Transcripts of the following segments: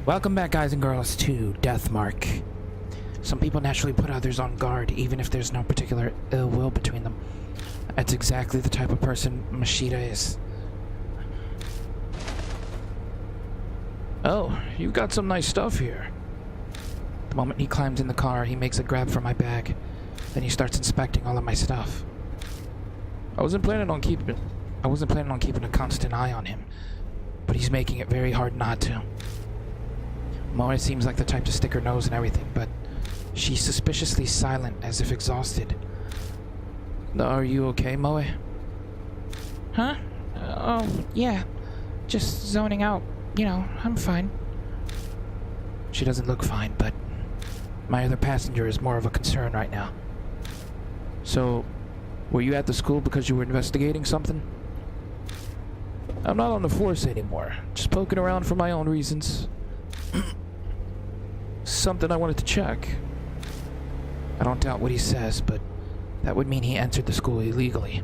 Welcome back, guys and girls, to Deathmark. Some people naturally put others on guard, even if there's no particular ill will between them. That's exactly the type of person Mashita is. Oh, you've got some nice stuff here. The moment he climbs in the car, he makes a grab for my bag. Then he starts inspecting all of my stuff. I wasn't planning on keeping a constant eye on him, but he's making it very hard not to. MOE seems like the type to stick her nose in everything, but she's suspiciously silent, as if exhausted. Are you okay, MOE? Huh? Oh, yeah. Just zoning out. You know, I'm fine. She doesn't look fine, but my other passenger is more of a concern right now. So, were you at the school because you were investigating something? I'm not on the force anymore. Just poking around for my own reasons. Something I wanted to check. I don't doubt what he says, but that would mean he entered the school illegally.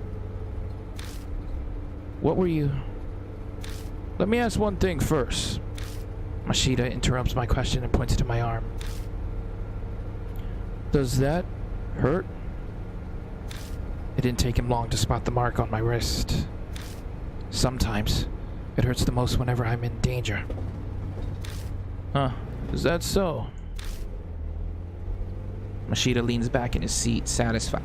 What were you... Let me ask one thing first. Mashita interrupts my question and points to my arm. Does that hurt? It didn't take him long to spot the mark on my wrist. Sometimes, it hurts the most whenever I'm in danger. Huh, is that so? Mashita leans back in his seat, satisfied.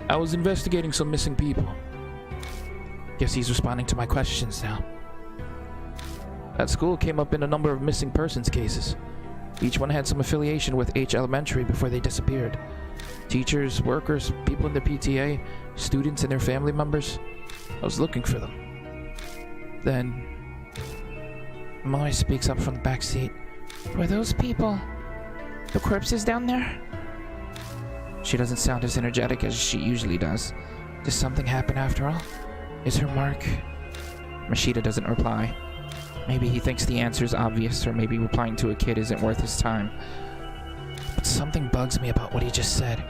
I was investigating some missing people. Guess he's responding to my questions now. That school came up in a number of missing persons cases. Each one had some affiliation with H Elementary before they disappeared. Teachers, workers, people in the PTA, students and their family members. I was looking for them. Then... MOE speaks up from the back seat. Were those people the corpses down there? She doesn't sound as energetic as she usually does. Did something happen after all? Is her mark... Mashita doesn't reply. Maybe he thinks the answer's obvious, or maybe replying to a kid isn't worth his time. But something bugs me about what he just said.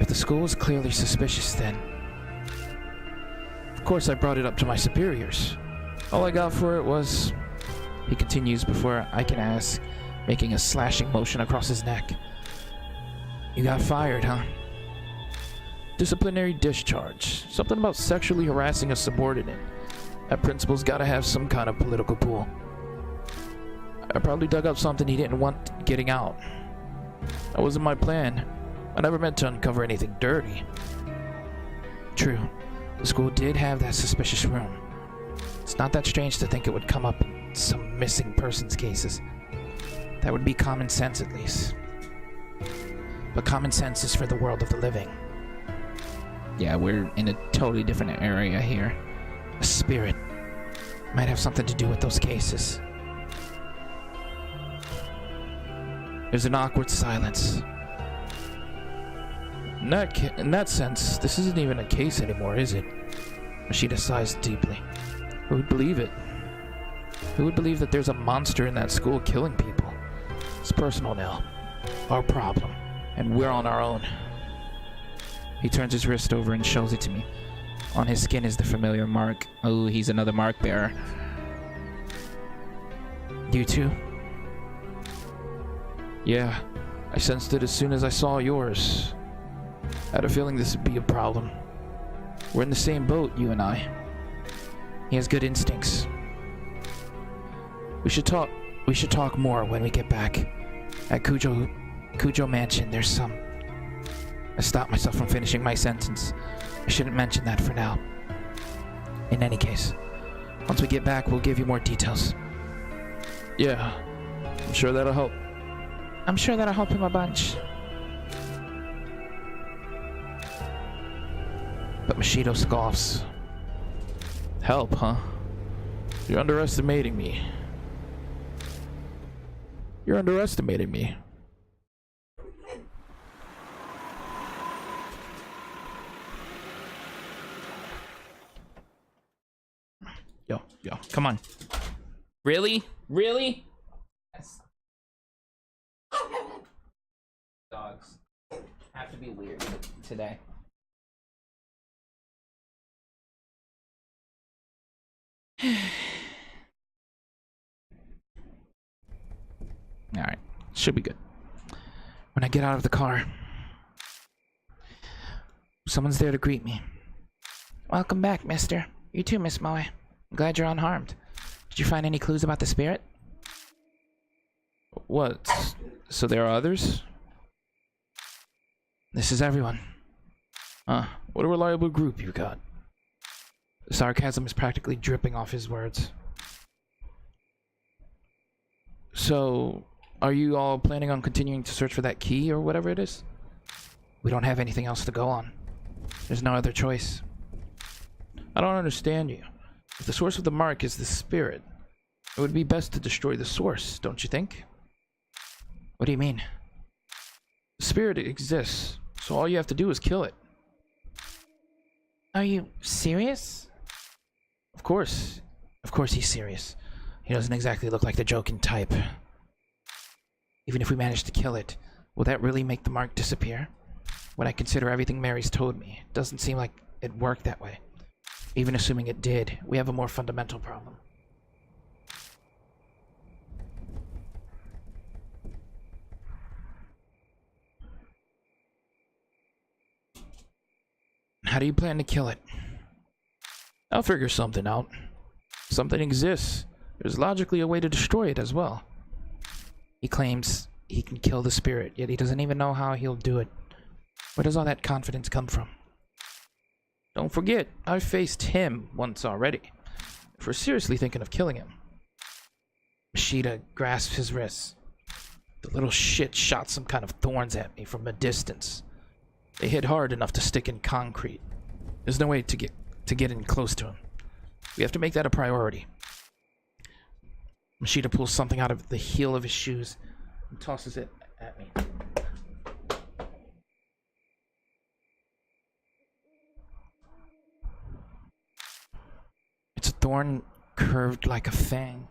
If the school was clearly suspicious, then... Of course I brought it up to my superiors. All I got for it was... He continues before I can ask, making a slashing motion across his neck. You got fired, huh? Disciplinary discharge. Something about sexually harassing a subordinate. That principal's gotta have some kind of political pool. I probably dug up something he didn't want getting out. That wasn't my plan. I never meant to uncover anything dirty. True. The school did have that suspicious room. It's not that strange to think it would come up in some missing persons cases. That would be common sense, at least. But common sense is for the world of the living. Yeah, we're in a totally different area here. A spirit might have something to do with those cases. There's an awkward silence. In that sense, this isn't even a case anymore, is it? Mashita sighs deeply. Who would believe it? Who would believe that there's a monster in that school killing people? It's personal now. Our problem. And we're on our own. He turns his wrist over and shows it to me. On his skin is the familiar mark. Oh, he's another mark bearer. You too? Yeah, I sensed it as soon as I saw yours. I had a feeling this would be a problem. We're in the same boat, you and I. He has good instincts. We should talk more when we get back. At Kujo Mansion, there's some... I stopped myself from finishing my sentence. I shouldn't mention that for now. In any case, once we get back, we'll give you more details. Yeah, I'm sure that'll help. I'm sure that'll help him a bunch. But Mashito scoffs. Help, huh? You're underestimating me. You're underestimating me. Yo, come on. Really? Really? Yes. Dogs have to be weird today. Alright, should be good. When I get out of the car, someone's there to greet me. Welcome back, mister. You too, Miss Moe. I'm glad you're unharmed. Did you find any clues about the spirit? What? So there are others? This is everyone. What a reliable group you've got. The sarcasm is practically dripping off his words. So, are you all planning on continuing to search for that key or whatever it is? We don't have anything else to go on. There's no other choice. I don't understand you. If the source of the mark is the spirit, it would be best to destroy the source, don't you think? What do you mean? The spirit exists, so all you have to do is kill it. Are you serious? Of course he's serious. He doesn't exactly look like the joking type. Even if we manage to kill it, will that really make the mark disappear? When I consider everything Mary's told me, it doesn't seem like it worked that way. Even assuming it did, we have a more fundamental problem. How do you plan to kill it? I'll figure something out. Something exists. There's logically a way to destroy it as well. He claims he can kill the spirit, yet he doesn't even know how he'll do it. Where does all that confidence come from? Don't forget, I've faced him once already. If we're seriously thinking of killing him. Mashita grasps his wrists. The little shit shot some kind of thorns at me from a distance. They hit hard enough to stick in concrete. There's no way to get in close to him. We have to make that a priority. Mashita pulls something out of the heel of his shoes and tosses it at me. It's a thorn curved like a fang.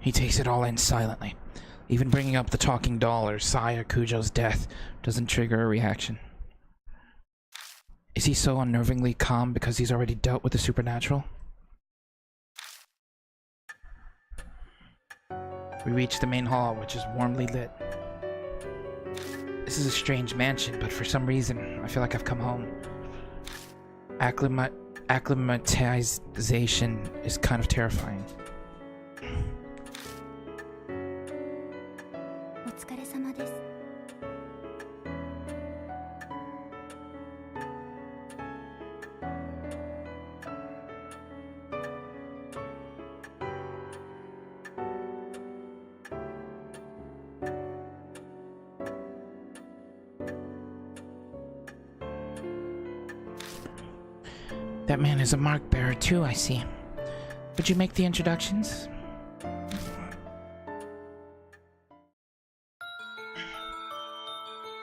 He takes it all in silently. Even bringing up the talking doll or Saya Kujo's death doesn't trigger a reaction. Is he so unnervingly calm because he's already dealt with the supernatural? We reach the main hall, which is warmly lit. This is a strange mansion, but for some reason, I feel like I've come home. Acclimatization is kind of terrifying. お疲れ様です。 That man is a mark bearer too, I see. Would you make the introductions?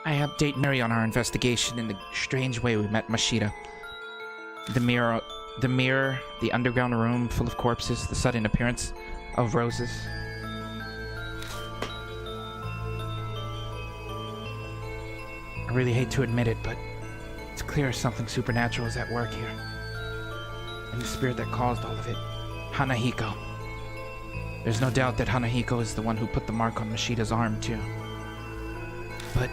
I update Mary on our investigation in the strange way we met Mashita. The mirror, the underground room full of corpses, the sudden appearance of roses. I really hate to admit it, but it's clear something supernatural is at work here. And the spirit that caused all of it, Hanahiko. There's no doubt that Hanahiko is the one who put the mark on Mashita's arm, too. But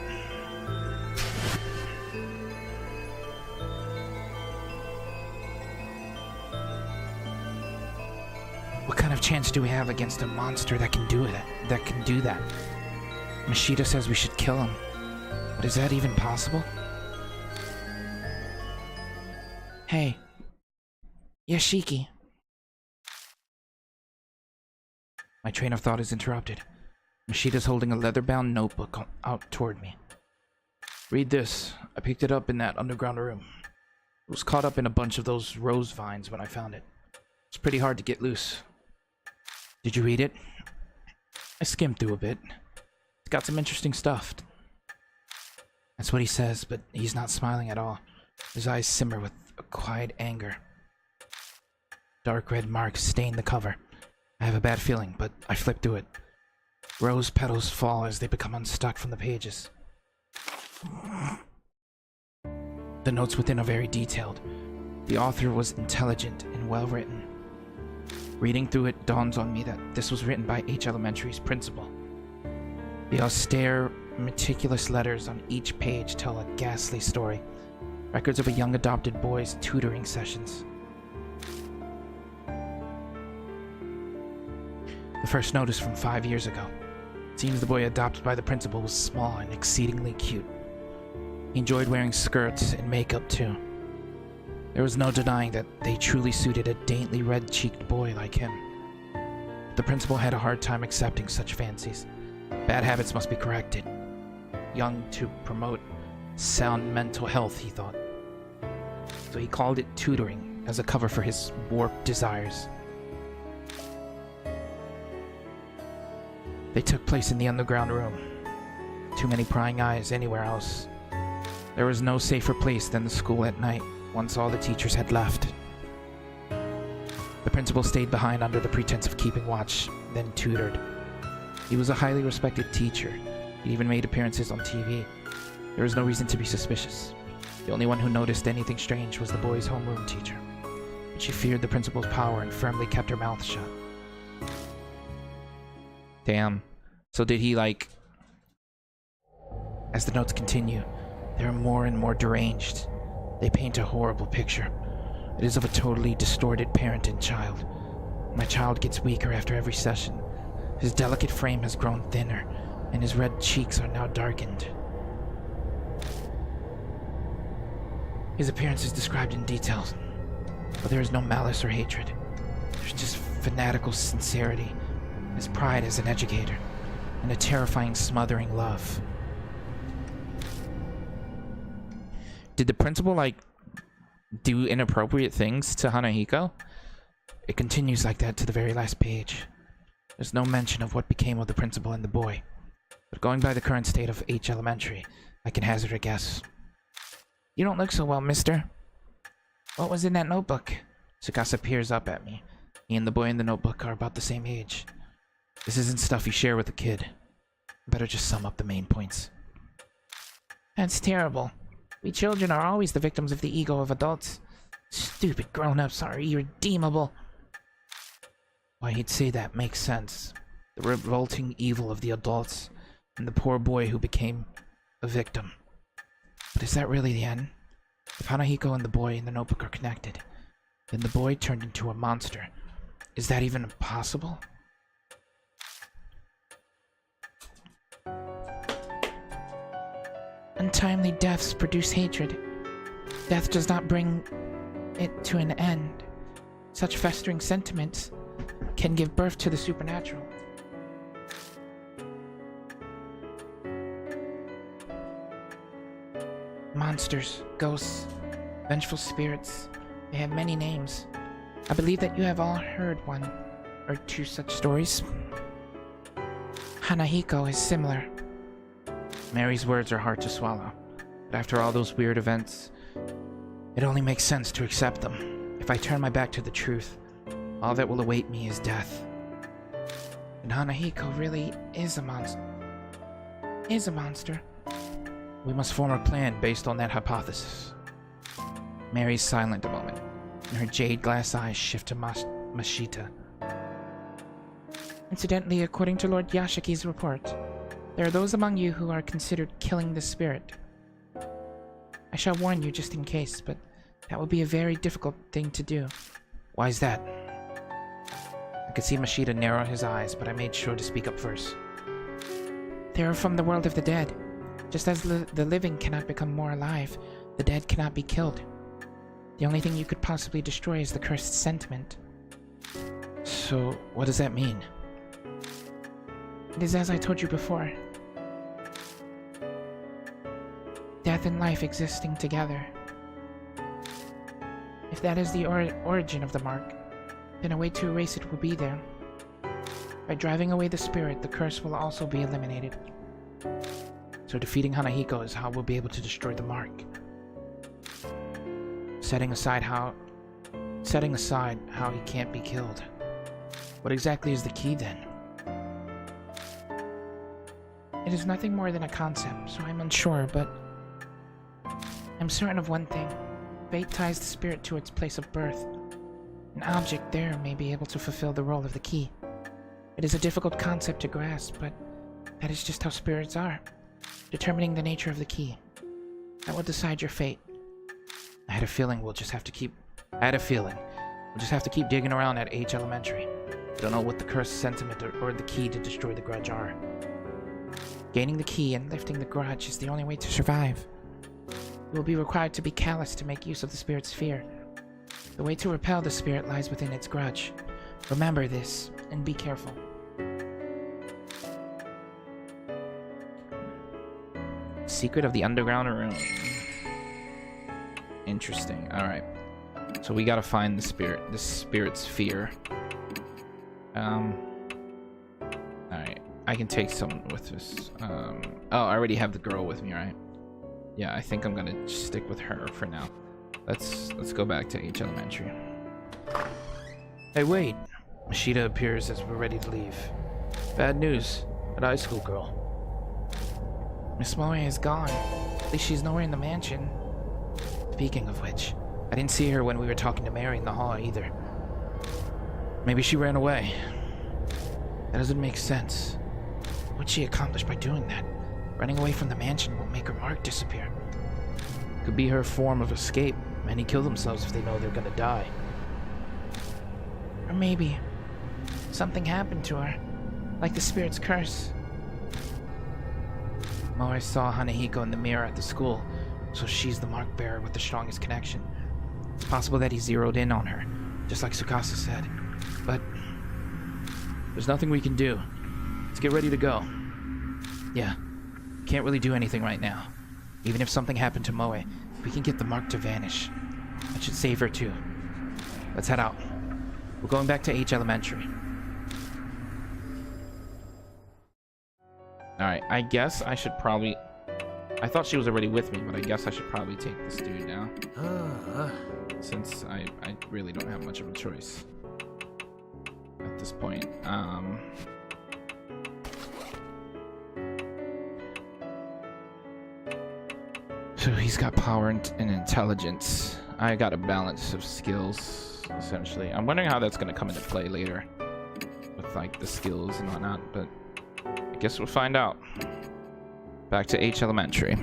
what kind of chance do we have against a monster that can do that? Mashita says we should kill him. But is that even possible? Hey. Yashiki. My train of thought is interrupted. Mashita's holding a leather-bound notebook out toward me. Read this. I picked it up in that underground room. It was caught up in a bunch of those rose vines when I found it. It's pretty hard to get loose. Did you read it? I skimmed through a bit. It's got some interesting stuff. That's what he says, but he's not smiling at all. His eyes simmer with a quiet anger. Dark red marks stain the cover. I have a bad feeling, but I flip through it. Rose petals fall as they become unstuck from the pages. The notes within are very detailed. The author was intelligent and well written. Reading through it dawns on me that this was written by H Elementary's principal. The austere, meticulous letters on each page tell a ghastly story. Records of a young adopted boy's tutoring sessions. The first note is from 5 years ago. It seems the boy adopted by the principal was small and exceedingly cute. He enjoyed wearing skirts and makeup too. There was no denying that they truly suited a daintily red-cheeked boy like him. The principal had a hard time accepting such fancies. Bad habits must be corrected. Young to promote sound mental health, he thought. So he called it tutoring as a cover for his warped desires. They took place in the underground room. Too many prying eyes anywhere else. There was no safer place than the school at night, once all the teachers had left. The principal stayed behind under the pretense of keeping watch, then tutored. He was a highly respected teacher. He even made appearances on TV. There was no reason to be suspicious. The only one who noticed anything strange was the boy's homeroom teacher. But she feared the principal's power and firmly kept her mouth shut. Damn. So did he, like... As the notes continue, they are more and more deranged. They paint a horrible picture. It is of a totally distorted parent and child. My child gets weaker after every session. His delicate frame has grown thinner, and his red cheeks are now darkened. His appearance is described in detail, but there is no malice or hatred. There's just fanatical sincerity, his pride as an educator, and a terrifying smothering love. Did the principal, like, do inappropriate things to Hanahiko? It continues like that to the very last page. There's no mention of what became of the principal and the boy. But going by the current state of H Elementary, I can hazard a guess. You don't look so well, mister. What was in that notebook? Tsukasa peers up at me. He and the boy in the notebook are about the same age. This isn't stuff you share with a kid. Better just sum up the main points. That's terrible. We children are always the victims of the ego of adults. Stupid grown-ups are irredeemable. Why he'd say that makes sense. The revolting evil of the adults, and the poor boy who became a victim. But is that really the end? If Hanahiko and the boy in the notebook are connected, then the boy turned into a monster. Is that even possible? Untimely deaths produce hatred. Death does not bring it to an end. Such festering sentiments can give birth to the supernatural. Monsters, ghosts, vengeful spirits, they have many names. I believe that you have all heard one or two such stories. Hanahiko is similar. Mary's words are hard to swallow, but after all those weird events, it only makes sense to accept them. If I turn my back to the truth, all that will await me is death. And Hanahiko really is a monster. We must form a plan based on that hypothesis. Mary's silent a moment, and her jade glass eyes shift to Mashita. Incidentally, according to Lord Yashiki's report, there are those among you who are considered killing the spirit. I shall warn you just in case, but that will be a very difficult thing to do. Why is that? I could see Mashita narrow his eyes, but I made sure to speak up first. They are from the world of the dead. Just as the living cannot become more alive, the dead cannot be killed. The only thing you could possibly destroy is the cursed sentiment. So, what does that mean? It is as I told you before. Death and life existing together. If that is the origin of the mark, then a way to erase it will be there. By driving away the spirit, the curse will also be eliminated. So defeating Hanahiko is how we'll be able to destroy the mark. Setting aside how he can't be killed. What exactly is the key then? It is nothing more than a concept, so I'm unsure, but I'm certain of one thing. Fate ties the spirit to its place of birth. An object there may be able to fulfill the role of the key. It is a difficult concept to grasp, but that is just how spirits are. Determining the nature of the key. That will decide your fate. I had a feeling we'll just have to keep digging around at H Elementary. Don't know what the cursed sentiment or the key to destroy the grudge are. Gaining the key and lifting the grudge is the only way to survive. You will be required to be callous to make use of the spirit's fear. The way to repel the spirit lies within its grudge. Remember this, and be careful. Secret of the underground room. Interesting. Alright. So we gotta find the spirit's fear. Alright. I can take someone with us. Oh, I already have the girl with me, right? Yeah, I think I'm gonna stick with her for now. Let's go back to H Elementary. Hey, wait! Mashita appears as we're ready to leave. Bad news. That high school girl. Miss MOE is gone. At least she's nowhere in the mansion. Speaking of which, I didn't see her when we were talking to Mary in the hall either. Maybe she ran away. That doesn't make sense. What'd she accomplish by doing that? Running away from the mansion won't make her mark disappear. Could be her form of escape. Many kill themselves if they know they're gonna die. Or maybe something happened to her, like the spirit's curse. MOE saw Hanahiko in the mirror at the school, so she's the mark bearer with the strongest connection. It's possible that he zeroed in on her, just like Tsukasa said. But there's nothing we can do. Let's get ready to go. Yeah, can't really do anything right now. Even if something happened to MOE, we can get the mark to vanish. That should save her too. Let's head out. We're going back to H Elementary. Alright, I guess I should probably... I thought she was already with me, but I guess I should probably take this dude now. Since I really don't have much of a choice at this point. So he's got power and intelligence. I got a balance of skills, essentially. I'm wondering how that's going to come into play later. With, like, the skills and whatnot, but... I guess we'll find out. Back to H Elementary.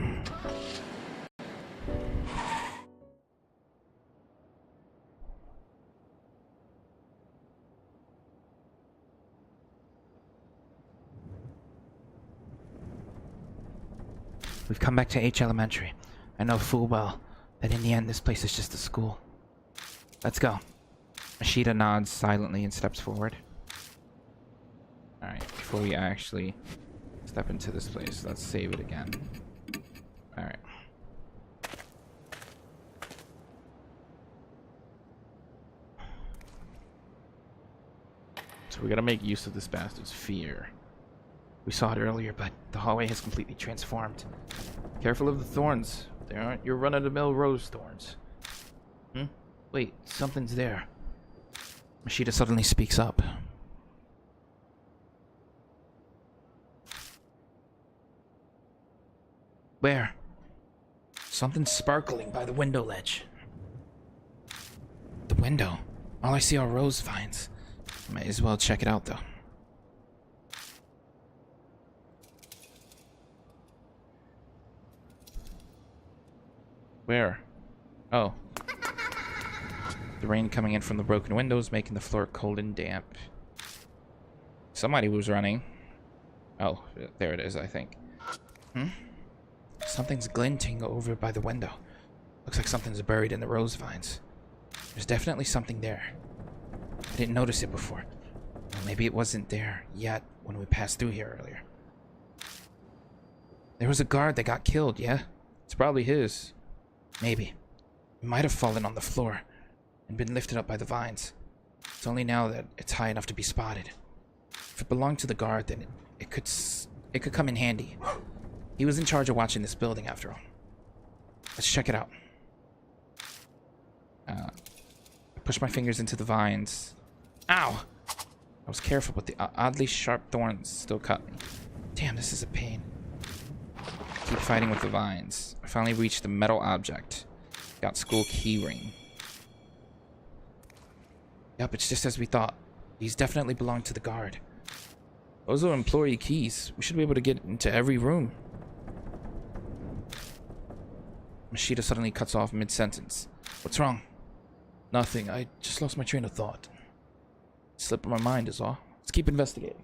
We've come back to H Elementary. I know full well that in the end this place is just a school. Let's go. Mashita nods silently and steps forward. Alright, before we actually step into this place, let's save it again. Alright. So we gotta make use of this bastard's fear. We saw it earlier, but the hallway has completely transformed. Careful of the thorns. They aren't your run-of-the-mill rose thorns. Wait, something's there. Mashita suddenly speaks up. Where? Something's sparkling by the window ledge. The window? All I see are rose vines. Might as well check it out, though. Where? Oh. The rain coming in from the broken windows, making the floor cold and damp. Somebody was running. Oh, there it is, I think. Something's glinting over by the window. Looks like something's buried in the rose vines. There's definitely something there. I didn't notice it before. Well, maybe it wasn't there yet when we passed through here earlier. There was a guard that got killed, yeah? It's probably his. Maybe. He might have fallen on the floor and been lifted up by the vines. It's only now that it's high enough to be spotted. If it belonged to the guard, then it could come in handy. He was in charge of watching this building, after all. Let's check it out. I push my fingers into the vines. Ow! I was careful, but the oddly sharp thorns still cut me. Damn, this is a pain. Keep fighting with the vines. I finally reached the metal object. Got school key ring. Yep, it's just as we thought. These definitely belong to the guard. Those are employee keys. We should be able to get into every room. Mashita suddenly cuts off mid-sentence. What's wrong? Nothing. I just lost my train of thought. Slip of my mind is all. Let's keep investigating.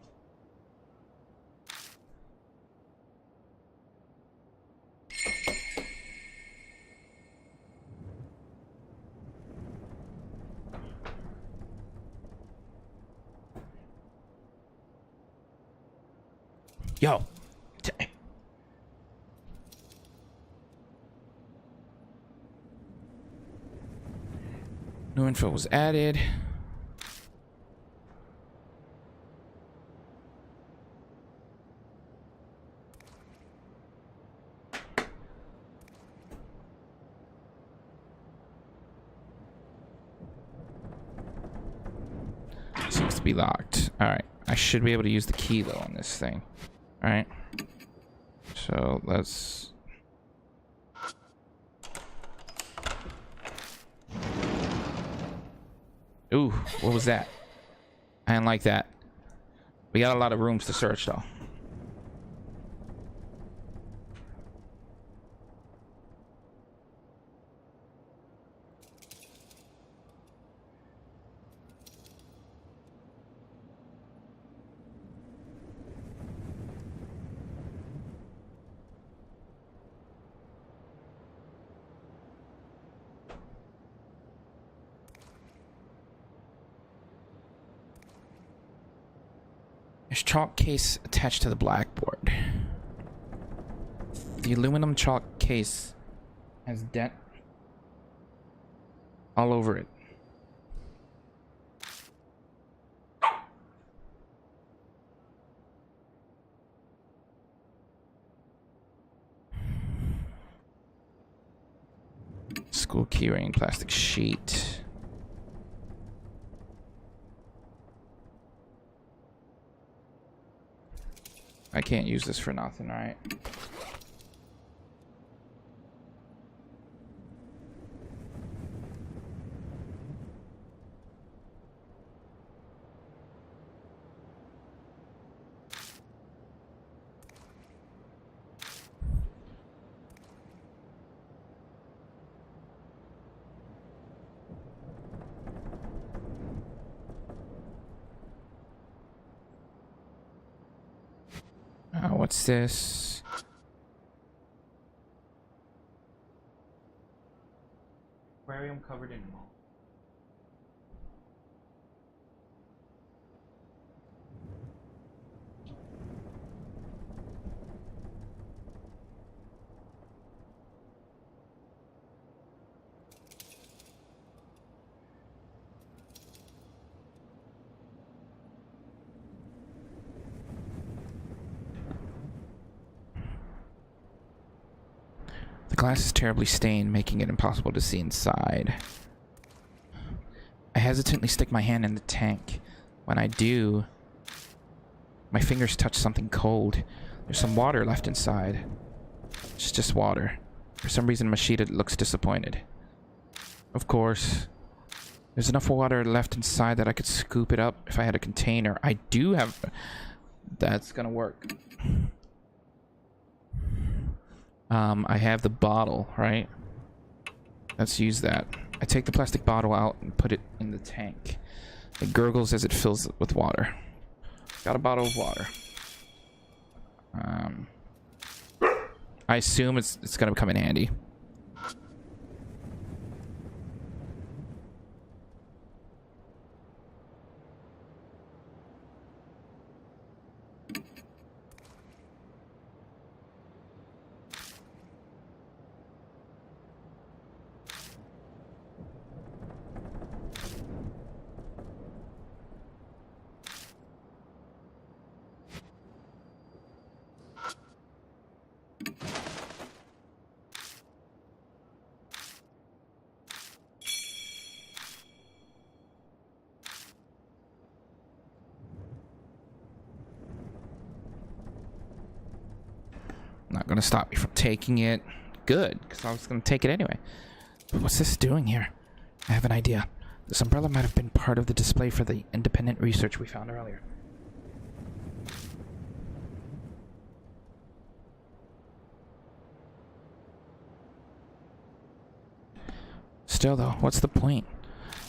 Yo. New info was added. Seems to be locked. Alright. I should be able to use the key though on this thing. Alright. So let's... Ooh, what was that? I didn't like that. We got a lot of rooms to search though. There's chalk case attached to the blackboard. The aluminum chalk case has dent all over it. School keyring, plastic sheet. I can't use this for nothing, right? What's this? Aquarium covered in mold. The glass is terribly stained, making it impossible to see inside. I hesitantly stick my hand in the tank. When I do, my fingers touch something cold. There's some water left inside. It's just water. For some reason, Mashita looks disappointed. Of course, there's enough water left inside that I could scoop it up if I had a container. I do have... That's gonna work. I have the bottle, right? Let's use that. I take the plastic bottle out and put it in the tank. It gurgles as it fills it with water. Got a bottle of water. I assume it's gonna come in handy. Not gonna stop me from taking it. Good, because I was gonna take it anyway. But what's this doing here? I have an idea. This umbrella might have been part of the display for the independent research we found earlier. Still though, what's the point?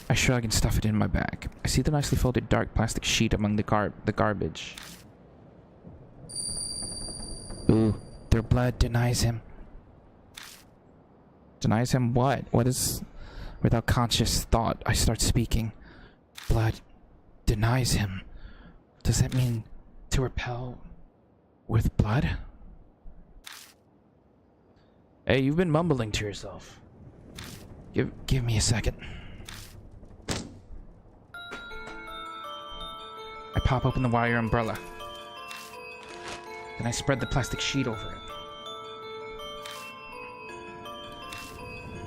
I shrug and stuff it in my bag. I see the nicely folded dark plastic sheet among the garbage. Ooh. Their blood denies him. Denies him what? What is... Without conscious thought, I start speaking. Blood denies him. Does that mean to repel with blood? Hey, you've been mumbling to yourself. Give me a second. I pop open the wire umbrella. Then I spread the plastic sheet over it.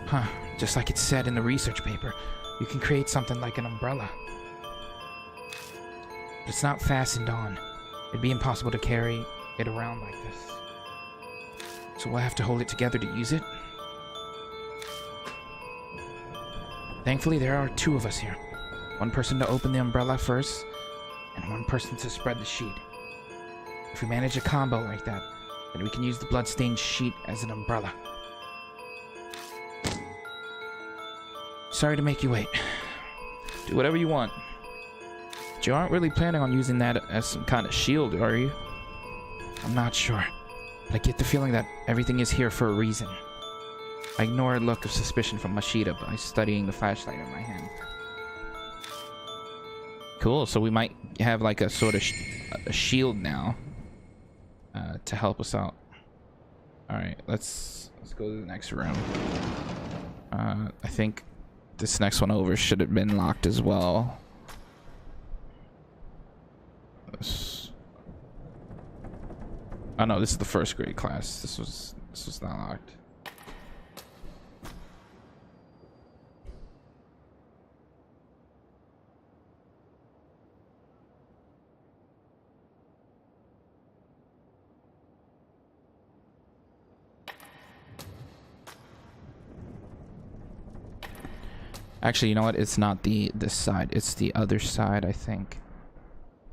Huh, just like it said in the research paper, you can create something like an umbrella. But it's not fastened on. It'd be impossible to carry it around like this. So we'll have to hold it together to use it. Thankfully, there are two of us here. One person to open the umbrella first, and one person to spread the sheet. If we manage a combo like that, then we can use the bloodstained sheet as an umbrella. Sorry to make you wait. Do whatever you want. But you aren't really planning on using that as some kind of shield, are you? I'm not sure, but I get the feeling that everything is here for a reason. I ignore a look of suspicion from Mashita by studying the flashlight in my hand. Cool, so we might have like a sort of a shield now to help us out. Alright, let's go to the next room. I think this next one over should have been locked as well. Oh no, this is the first grade class. This was not locked. Actually, you know what? It's not this side. It's the other side, I think.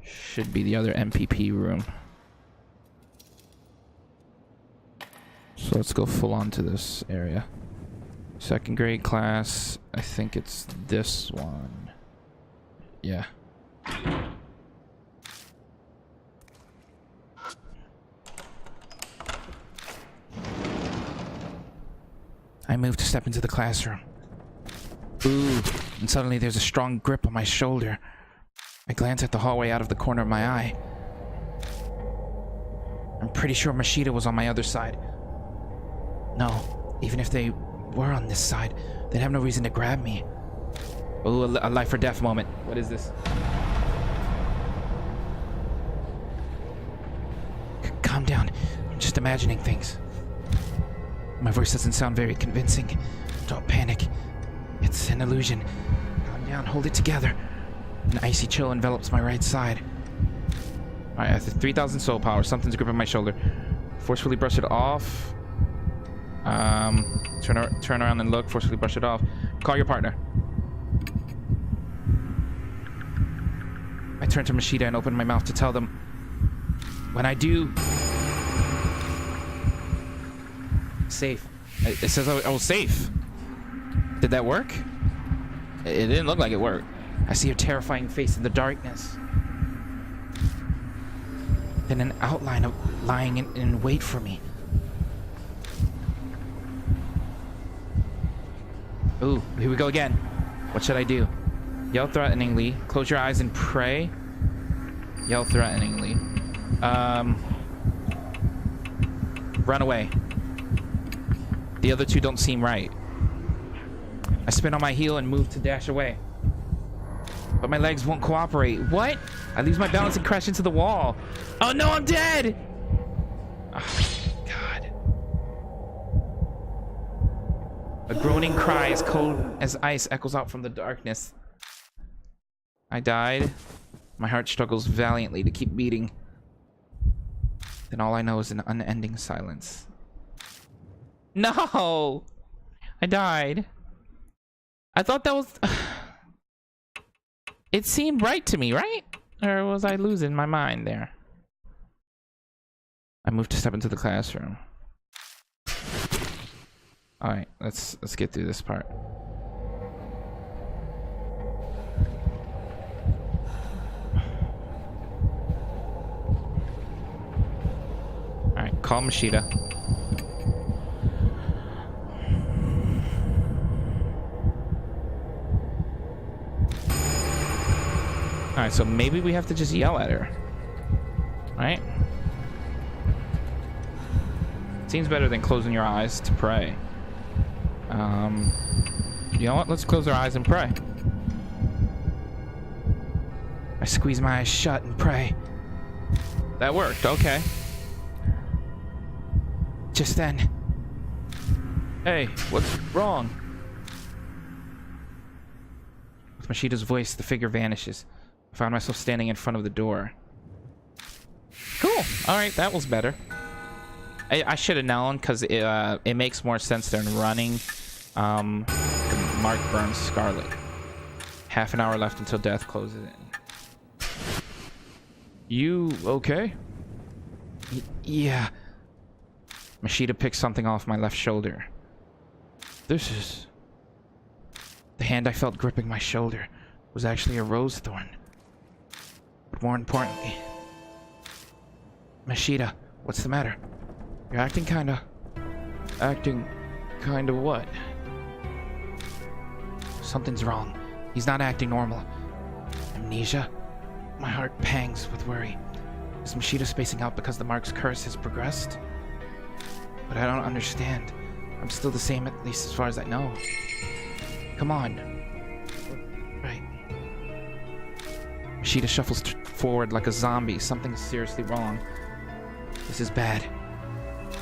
Should be the other MPP room. So let's go full on to this area. Second grade class. I think it's this one. Yeah. I move to step into the classroom. Ooh, and suddenly there's a strong grip on my shoulder. I glance at the hallway out of the corner of my eye. I'm pretty sure Mashita was on my other side. No, even if they were on this side, they'd have no reason to grab me. Ooh, a life or death moment. What is this? Calm down. I'm just imagining things. My voice doesn't sound very convincing. Don't panic. It's an illusion. Calm down. Hold it together. An icy chill envelops my right side. Alright, I have 3,000 soul power. Something's gripping my shoulder. Forcefully brush it off. Turn around and look. Forcefully brush it off. Call your partner. I turn to Mashita and open my mouth to tell them. When I do... Safe. It says I was safe. Did that work? It didn't look like it worked. I see her terrifying face in the darkness. Then an outline of lying in wait for me. Ooh, here we go again. What should I do? Yell threateningly. Close your eyes and pray. Yell threateningly. Run away. The other two don't seem right. I spin on my heel and move to dash away. But my legs won't cooperate. What? I lose my balance and crash into the wall. Oh no, I'm dead! Oh, God. A groaning cry as cold as ice echoes out from the darkness. I died. My heart struggles valiantly to keep beating. Then all I know is an unending silence. No! I died. I thought that was... It seemed right to me, right? Or was I losing my mind there? I moved to step into the classroom. Alright, let's get through this part. Alright, call Mashita. Alright, so maybe we have to just yell at her. Right? Seems better than closing your eyes to pray. You know what? Let's close our eyes and pray. I squeeze my eyes shut and pray. That worked, okay. Just then. Hey, what's wrong? With Mashita's voice, the figure vanishes. I found myself standing in front of the door. Cool. Alright, that was better. I should have known, because it makes more sense than running Mark Burns Scarlet. Half an hour left until death closes in. You okay? Yeah. Mashita picked something off my left shoulder. This is... The hand I felt gripping my shoulder was actually a rose thorn. But more importantly... Mashita, what's the matter? You're acting kinda... Acting... Kinda what? Something's wrong. He's not acting normal. Amnesia? My heart pangs with worry. Is Mashita spacing out because the Mark's curse has progressed? But I don't understand. I'm still the same, at least as far as I know. Come on. Right. Mashita shuffles forward like a zombie. Something's seriously wrong. This is bad.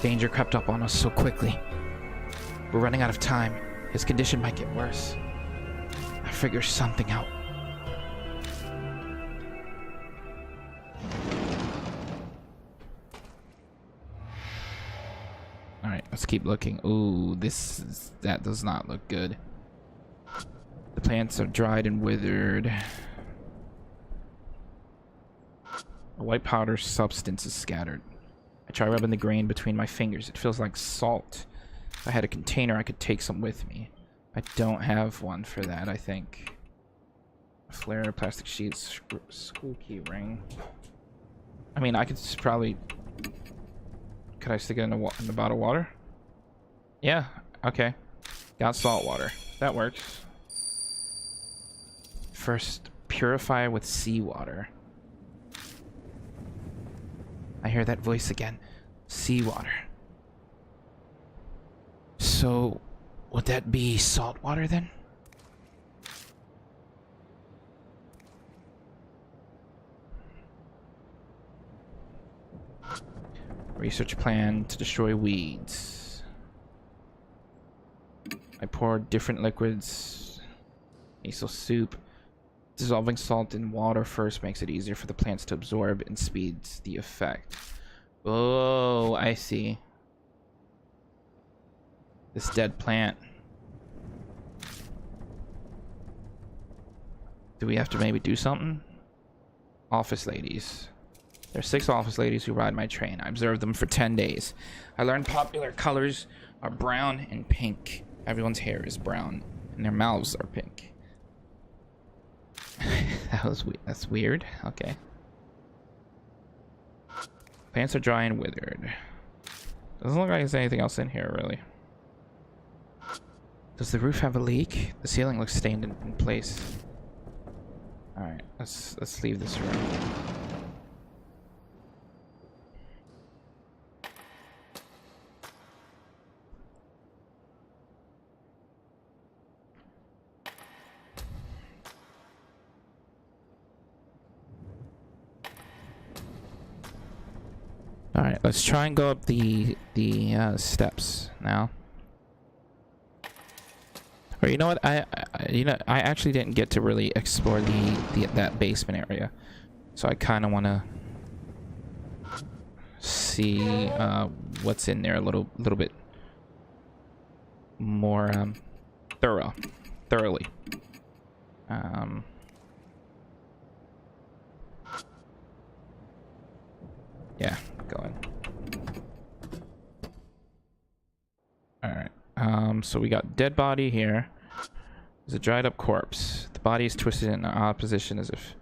Danger crept up on us so quickly. We're running out of time. His condition might get worse. I figure something out. Alright, let's keep looking. Ooh, that does not look good. The plants are dried and withered. A white powder substance is scattered. I try rubbing the grain between my fingers. It feels like salt. If I had a container, I could take some with me. I don't have one for that, I think. A flare, plastic sheets, school key ring. I mean, I could probably... Could I stick it in a bottle of water? Yeah, okay. Got salt water. That works. First, purify with seawater. I hear that voice again. Seawater. So, would that be salt water then? Research plan to destroy weeds. I pour different liquids. Nasal soup. Dissolving salt in water first makes it easier for the plants to absorb and speeds the effect. Oh, I see. This dead plant. Do we have to maybe do something? Office ladies. There are 6 office ladies who ride my train. I observed them for 10 days. I learned popular colors are brown and pink. Everyone's hair is brown, and their mouths are pink. That's weird. Okay. Plants are dry and withered. Doesn't look like there's anything else in here, really. Does the roof have a leak? The ceiling looks stained in place. Alright, let's leave this room. Alright, let's try and go up the steps now. Or you know what? I actually didn't get to really explore that basement area, so I kind of want to see what's in there a little bit more thoroughly. Yeah, go in. Alright. So we got dead body here. There's a dried up corpse. The body is twisted in an odd position as if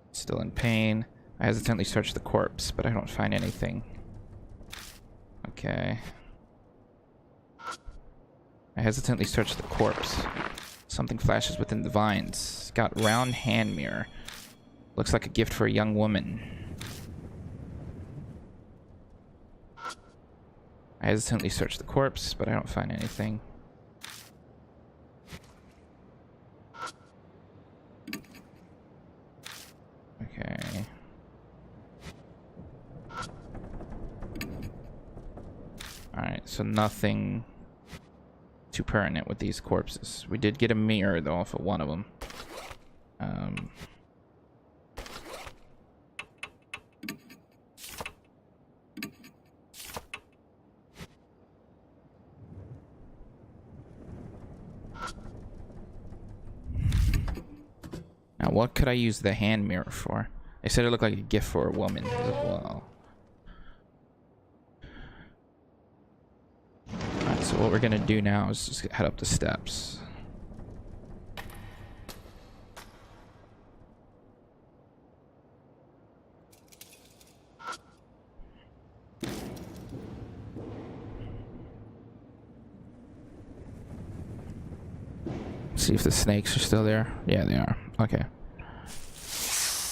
it's still in pain. I hesitantly search the corpse, but I don't find anything. Okay. I hesitantly search the corpse. Something flashes within the vines. It's got round hand mirror. Looks like a gift for a young woman. I hesitantly search the corpse, but I don't find anything. Okay. Alright, so nothing too pertinent with these corpses. We did get a mirror, though, off of one of them. Now, what could I use the hand mirror for? They said it looked like a gift for a woman as well. Alright, so what we're gonna do now is just head up the steps. See if the snakes are still there. Yeah, they are. Okay.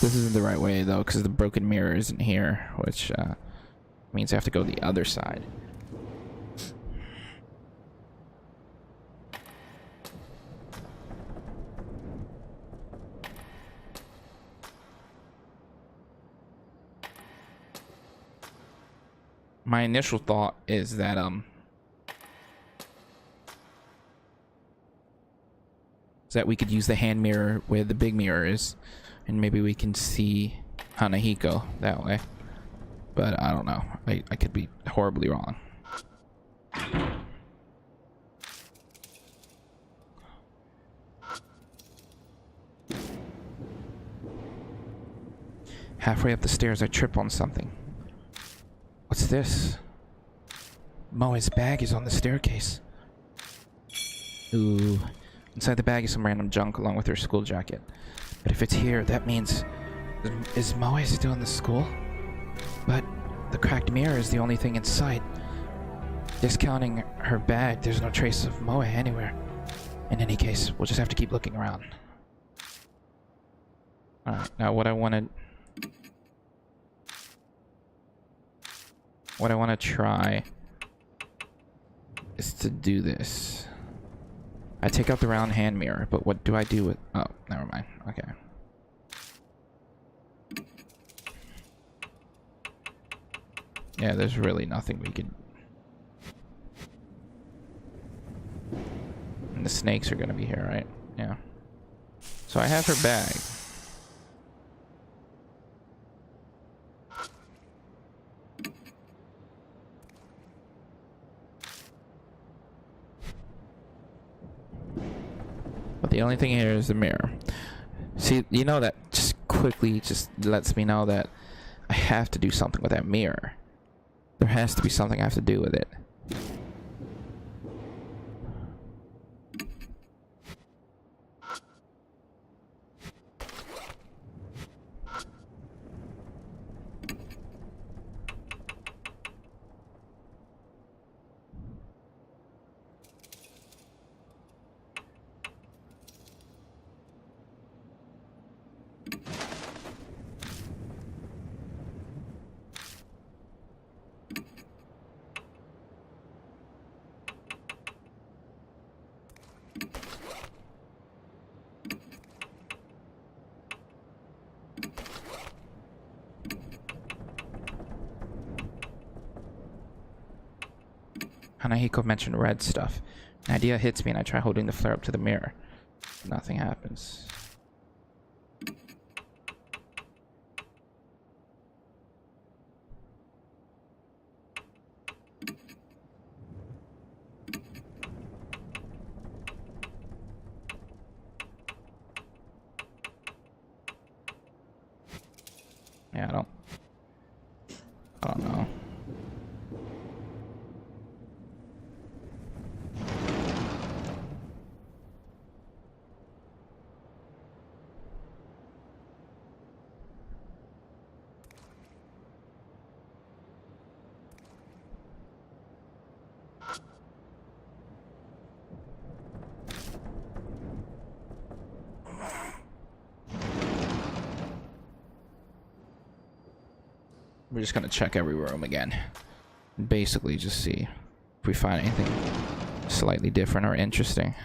This isn't the right way, though, because the broken mirror isn't here, which means I have to go the other side. My initial thought is that we could use the hand mirror where the big mirror is, and maybe we can see Hanahiko that way. But I don't know. I could be horribly wrong. Halfway up the stairs, I trip on something. What's this? MOE's bag is on the staircase. Ooh. Inside the bag is some random junk along with her school jacket. But if it's here, that means... Is MOE still in the school? But the cracked mirror is the only thing in sight. Discounting her bag, there's no trace of MOE anywhere. In any case, we'll just have to keep looking around. Alright, now what I want to try is to do this. I take out the round hand mirror, but what do I do with... Oh, never mind. Okay. Yeah, there's really nothing we can... And the snakes are gonna be here, right? Yeah. So I have her bag. But the only thing here is the mirror. See, you know, that just quickly just lets me know that I have to do something with that mirror. There has to be something I have to do with it. Hanahiko mentioned red stuff. An idea hits me and I try holding the flare up to the mirror. Nothing happens. Yeah, I don't know. We're just gonna check every room again. Basically just see if we find anything slightly different or interesting.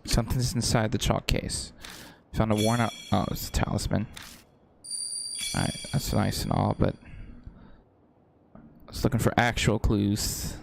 Something's inside the chalk case. Found a worn out... Oh, it's a talisman. Alright, that's nice and all, but... I was looking for actual clues.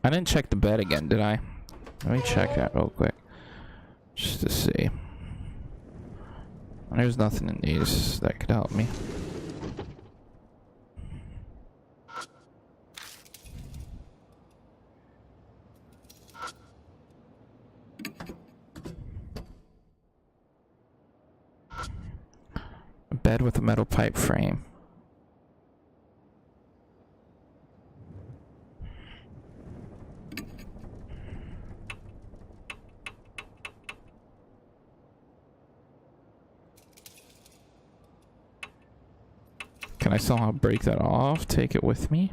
I didn't check the bed again, did I? Let me check that real quick. Just to see. There's nothing in these that could help me. A bed with a metal pipe frame. Can I somehow break that off? Take it with me?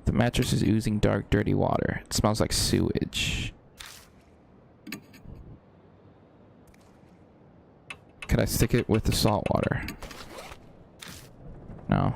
The mattress is oozing dark, dirty water. It smells like sewage. Could I stick it with the salt water? No.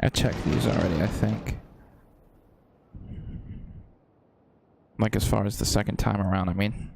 I checked these already, I think. Like as far as the second time around, I mean.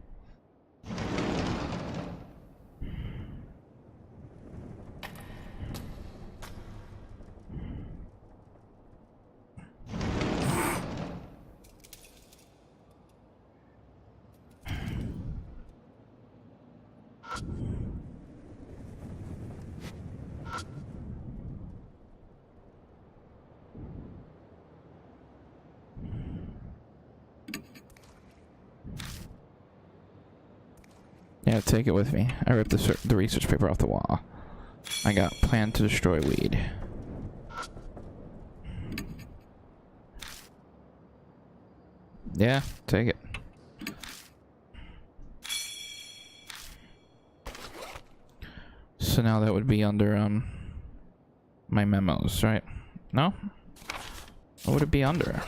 Yeah, take it with me. I ripped the research paper off the wall. I got plan to destroy weed. Yeah, take it. So now that would be under my memos, right? No? What would it be under?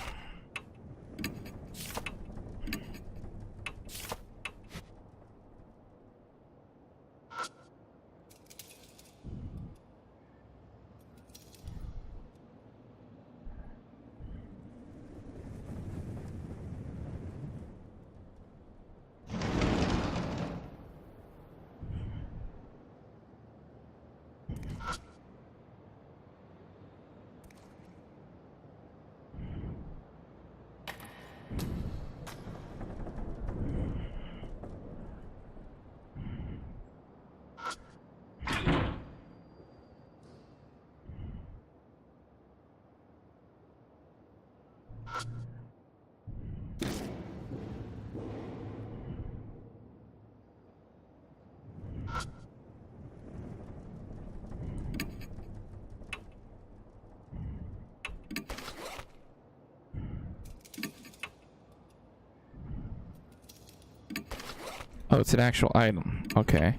Oh, it's an actual item. Okay.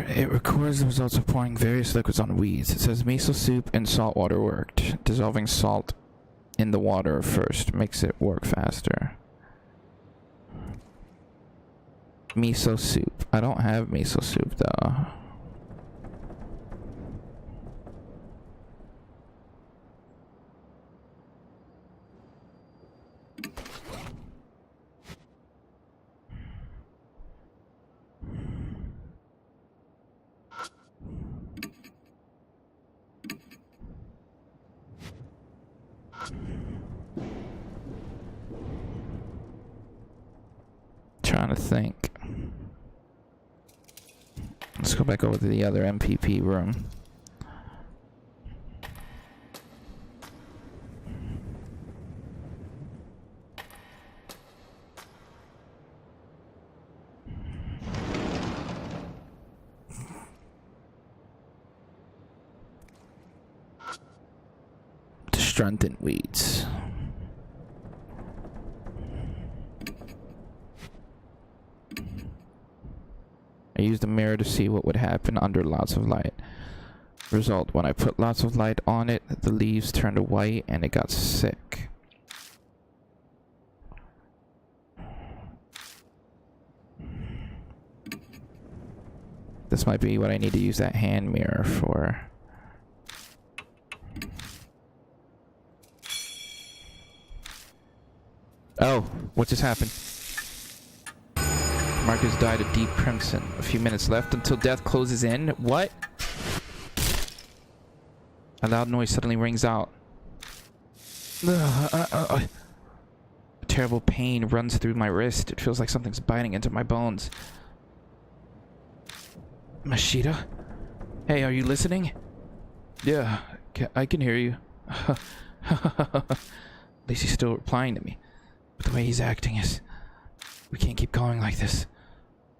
It records the results of pouring various liquids on weeds. It says miso soup and salt water worked. Dissolving salt in the water first makes it work faster. Miso soup. I don't have miso soup though. Trying to think. Let's go back over to the other MPP room. Strengthen weeds. I used the mirror to see what would happen under lots of light. Result, when I put lots of light on it, the leaves turned white and it got sick. This might be what I need to use that hand mirror for. Oh, what just happened? Marcus died a deep crimson. A few minutes left until death closes in. What? A loud noise suddenly rings out. A terrible pain runs through my wrist. It feels like something's biting into my bones. Mashita? Hey, are you listening? Yeah, I can hear you. At least he's still replying to me. But the way he's acting is... We can't keep going like this.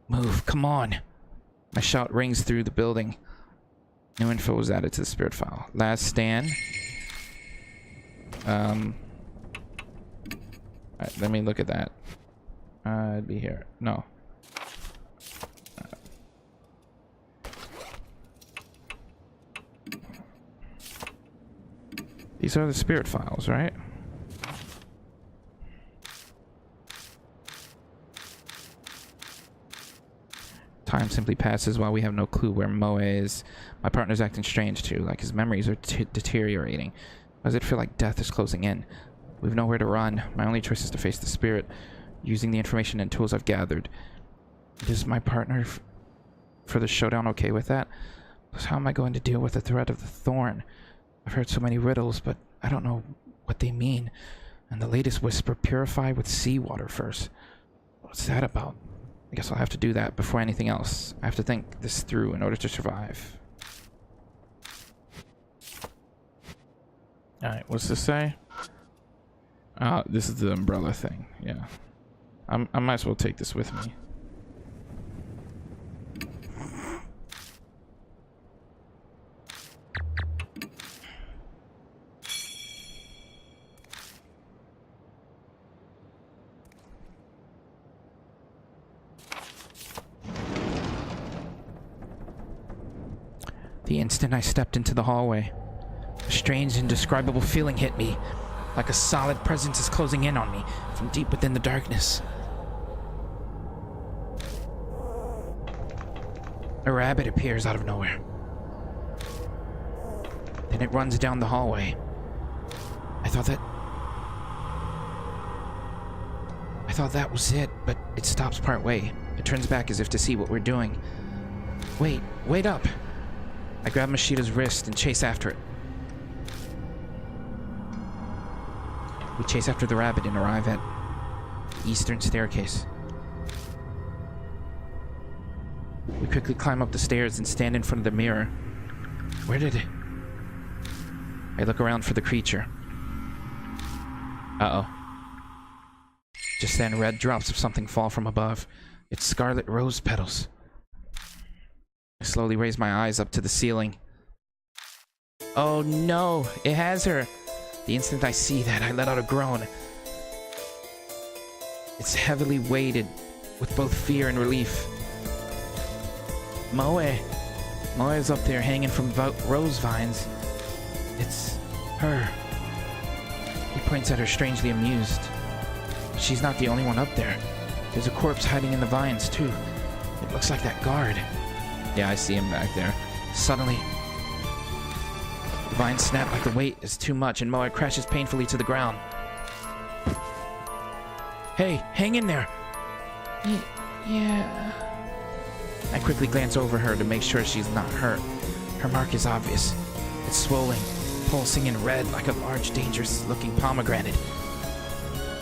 Move, come on. My shout rings through the building. New info was added to the spirit file. Last stand. Alright, let me look at that. It'd be here. No. These are the spirit files, right? Time simply passes while we have no clue where MOE is. My partner's acting strange too, like his memories are deteriorating. Why does it feel like death is closing in? We've nowhere to run. My only choice is to face the spirit, using the information and tools I've gathered. Is my partner for the showdown okay with that? Plus, how am I going to deal with the threat of the thorn? I've heard so many riddles, but I don't know what they mean. And the latest whisper, purify with seawater first. What's that about? I guess I'll have to do that before anything else. I have to think this through in order to survive. Alright, what's this say? This is the umbrella thing, yeah. I might as well take this with me. The instant I stepped into the hallway, a strange, indescribable feeling hit me, like a solid presence is closing in on me from deep within the darkness. A rabbit appears out of nowhere. Then it runs down the hallway. I thought that was it, but it stops part way. It turns back as if to see what we're doing. Wait up! I grab Mashita's wrist and chase after it. We chase after the rabbit and arrive at the eastern staircase. We quickly climb up the stairs and stand in front of the mirror. Where did it? I look around for the creature. Uh-oh. Just then, red drops of something fall from above. It's scarlet rose petals. I slowly raise my eyes up to the ceiling. Oh no, it has her. The instant I see that, I let out a groan. It's heavily weighted with both fear and relief. MOE is up there hanging from rose vines. It's her. He points at her, strangely amused. She's not the only one up there. There's a corpse hiding in the vines too. It looks like that guard. Yeah, I see him back there. Suddenly, the vines snap like the weight is too much and MOE crashes painfully to the ground. Hey, hang in there! Yeah... I quickly glance over her to make sure she's not hurt. Her mark is obvious. It's swollen, pulsing in red like a large, dangerous-looking pomegranate.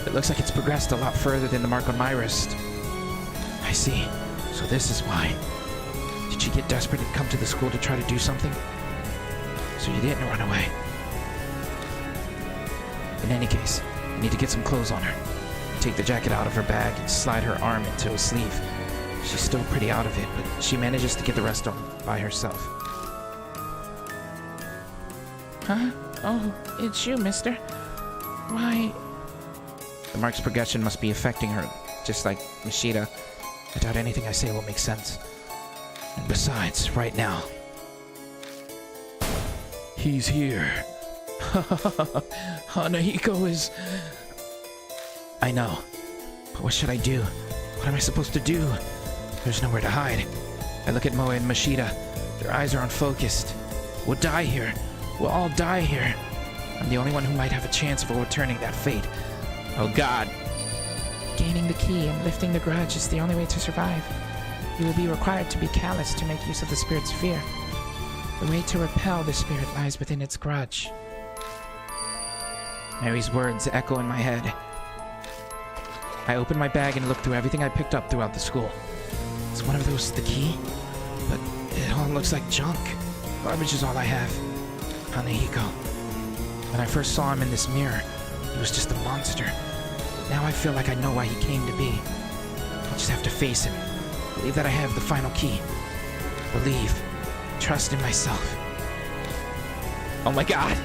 It looks like it's progressed a lot further than the mark on my wrist. I see. So this is why. Did she get desperate and come to the school to try to do something? So you didn't run away. In any case, I need to get some clothes on her. Take the jacket out of her bag and slide her arm into a sleeve. She's still pretty out of it, but she manages to get the rest on by herself. Huh? Oh, it's you, mister. Why? The mark's progression must be affecting her, just like Mashida. I doubt anything I say will make sense. And besides, right now... He's here. Hanahiko is... I know. But what should I do? What am I supposed to do? There's nowhere to hide. I look at Moe and Mashida. Their eyes are unfocused. We'll die here. We'll all die here. I'm the only one who might have a chance of overturning that fate. Oh God. Gaining the key and lifting the grudge is the only way to survive. You will be required to be callous to make use of the spirit's fear. The way to repel the spirit lies within its grudge. Mary's words echo in my head. I open my bag and look through everything I picked up throughout the school. Is one of those the key? But it all looks like junk. Garbage is all I have. Hanahiko. When I first saw him in this mirror, he was just a monster. Now I feel like I know why he came to be. I'll just have to face him. Believe that I have the final key. Believe. Trust in myself. Oh my God.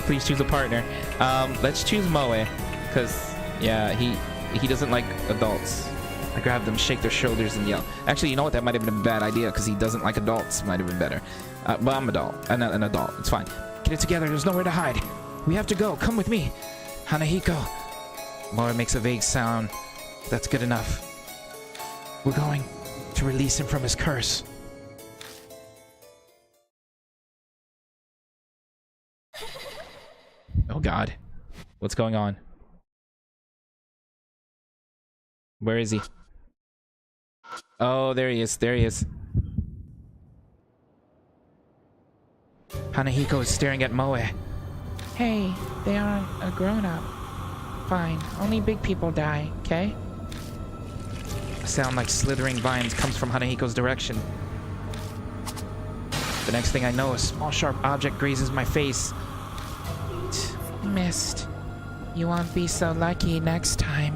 Please choose a partner. Let's choose Moe, because yeah, he doesn't like adults. I grab them, shake their shoulders, and yell. Actually, you know what? That might have been a bad idea, because he doesn't like adults. Might have been better. But I'm an adult. It's fine. Get it together. There's nowhere to hide. We have to go. Come with me. Hanahiko. Moe makes a vague sound. That's good enough. We're going to release him from his curse. Oh God. What's going on? Where is he? Oh, there he is. There he is. Hanahiko is staring at Moe. Hey, they aren't a grown-up. Fine, only big people die, okay? A sound like slithering vines comes from Hanahiko's direction. The next thing I know, a small sharp object grazes my face. Missed. You won't be so lucky next time.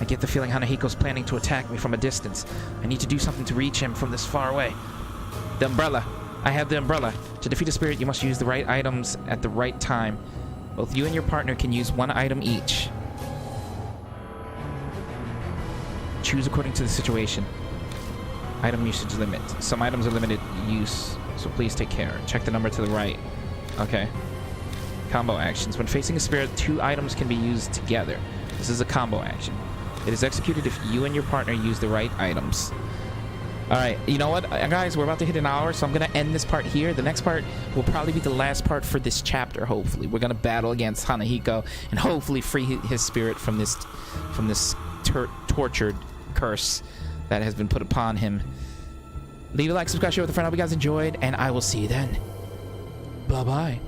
I get the feeling Hanahiko's planning to attack me from a distance. I need to do something to reach him from this far away. The umbrella. I have the umbrella. To defeat a spirit, you must use the right items at the right time. Both you and your partner can use one item each. Choose according to the situation. Item usage limit. Some items are limited use, so please take care. Check the number to the right. Okay. Combo actions. When facing a spirit, 2 items can be used together. This is a combo action. It is executed if you and your partner use the right items. Alright, you know what, guys? We're about to hit an hour, so I'm going to end this part here. The next part will probably be the last part for this chapter, hopefully. We're going to battle against Hanahiko and hopefully free his spirit from this tortured curse that has been put upon him. Leave a like, subscribe, share with a friend. I hope you guys enjoyed, and I will see you then. Bye-bye.